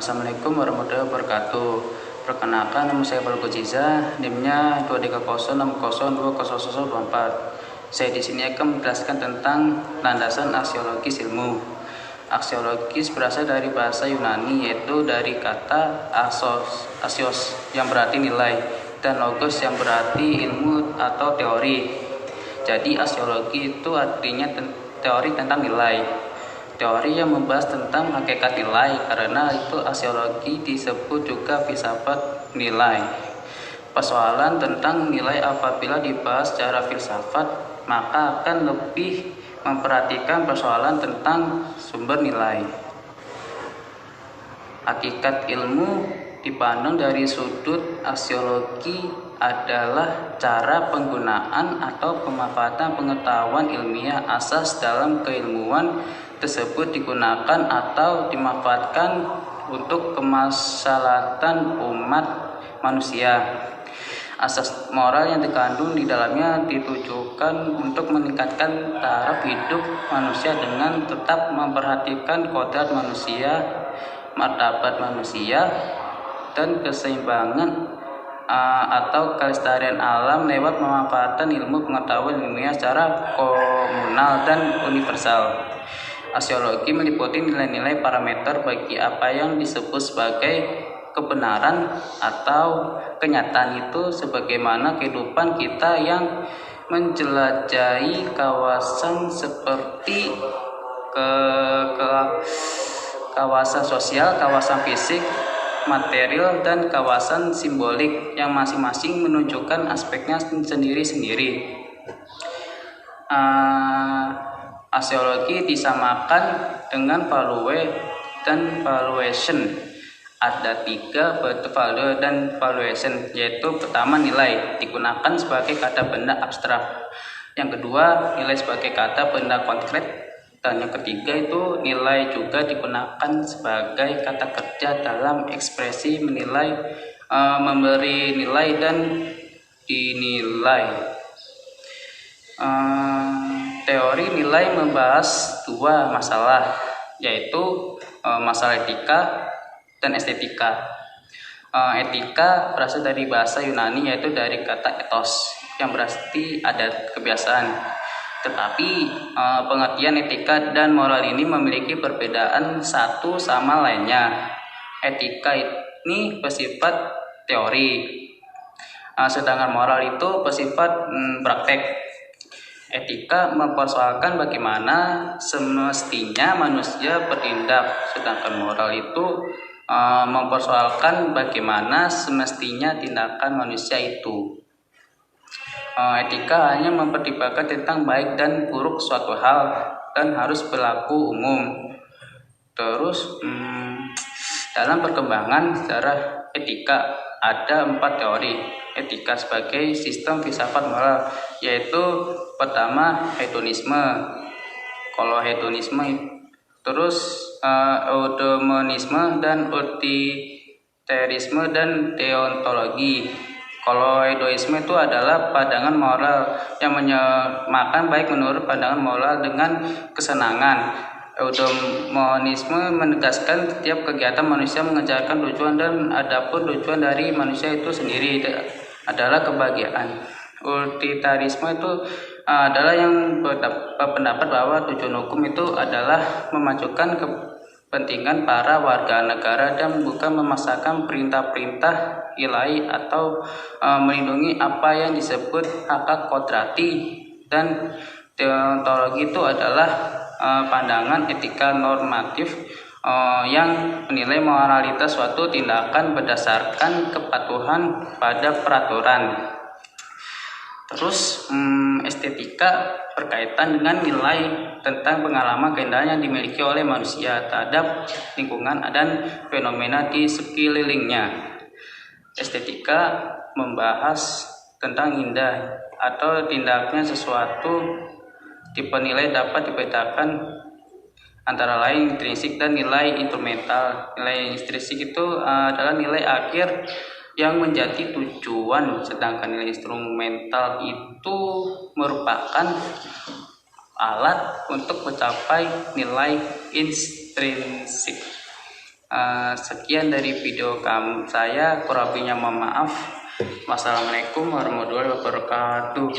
Assalamualaikum warahmatullahi wabarakatuh. Perkenalkan, nama saya Balgo Ciza, NIM-nya 23060200024. Saya di sini akan menjelaskan tentang landasan aksiologis ilmu. Aksiologis berasal dari bahasa Yunani, yaitu dari kata asios yang berarti nilai dan logos yang berarti ilmu atau teori. Jadi aksiologi itu artinya teori tentang nilai. Teori yang membahas tentang hakikat nilai, karena itu aksiologi disebut juga filsafat nilai. Persoalan tentang nilai apabila dibahas secara filsafat, maka akan lebih memperhatikan persoalan tentang sumber nilai. Hakikat ilmu dipandang dari sudut aksiologi adalah cara penggunaan atau pemanfaatan pengetahuan ilmiah asas dalam keilmuan tersebut digunakan atau dimanfaatkan untuk kemaslahatan umat manusia. Asas moral yang terkandung di dalamnya ditujukan untuk meningkatkan taraf hidup manusia dengan tetap memperhatikan kodrat manusia, martabat manusia, dan keseimbangan atau kelestarian alam lewat pemanfaatan ilmu pengetahuan ilmiah secara komunal dan universal. Aksiologi meliputi nilai-nilai parameter bagi apa yang disebut sebagai kebenaran atau kenyataan itu, sebagaimana kehidupan kita yang menjelajahi kawasan seperti kawasan sosial, kawasan fisik, material, dan kawasan simbolik yang masing-masing menunjukkan aspeknya sendiri-sendiri. Aksiologi disamakan dengan value dan valuation. Ada 3 bentuk value dan valuation, yaitu pertama nilai digunakan sebagai kata benda abstrak, yang kedua nilai sebagai kata benda konkret, dan yang ketiga itu nilai juga digunakan sebagai kata kerja dalam ekspresi menilai, memberi nilai dan dinilai. Teori nilai membahas 2 masalah, yaitu masalah etika dan estetika. Etika berasal dari bahasa Yunani, yaitu dari kata ethos yang berarti adat kebiasaan. Tetapi pengertian etika dan moral ini memiliki perbedaan satu sama lainnya. Etika ini bersifat teori, sedangkan moral itu bersifat praktek. Etika mempersoalkan bagaimana semestinya manusia bertindak, sedangkan moral itu mempersoalkan bagaimana semestinya tindakan manusia itu. Etika hanya mempertimbangkan tentang baik dan buruk suatu hal dan harus berlaku umum. Terus dalam perkembangan sejarah etika ada 4 teori etika sebagai sistem filsafat moral, yaitu pertama hedonisme, kalau hedonisme, terus eudemonisme dan utilitarisme dan deontologi. Kalau hedonisme itu adalah pandangan moral yang menyamakan baik menurut pandangan moral dengan kesenangan. Eudemonisme menegaskan setiap kegiatan manusia mengejarkan tujuan, dan adapun tujuan dari manusia itu sendiri adalah kebahagiaan. Utilitarisme itu adalah yang berpendapat bahwa tujuan hukum itu adalah memajukan kepentingan para warga negara dan bukan memaksakan perintah-perintah ilahi atau melindungi apa yang disebut hak kodrati. Dan deontologi itu adalah pandangan etika normatif yang menilai moralitas suatu tindakan berdasarkan kepatuhan pada peraturan. Terus estetika berkaitan dengan nilai tentang pengalaman keindahan yang dimiliki oleh manusia terhadap lingkungan dan fenomena di sekelilingnya. Estetika membahas tentang indah atau tindaknya sesuatu tipe nilai dapat dibedakan antara lain intrinsik dan nilai instrumental. Nilai intrinsik itu adalah nilai akhir yang menjadi tujuan, sedangkan nilai instrumental itu merupakan alat untuk mencapai nilai intrinsik. Sekian dari video saya, kurang lebihnya mohon maaf. Wassalamualaikum warahmatullahi wabarakatuh.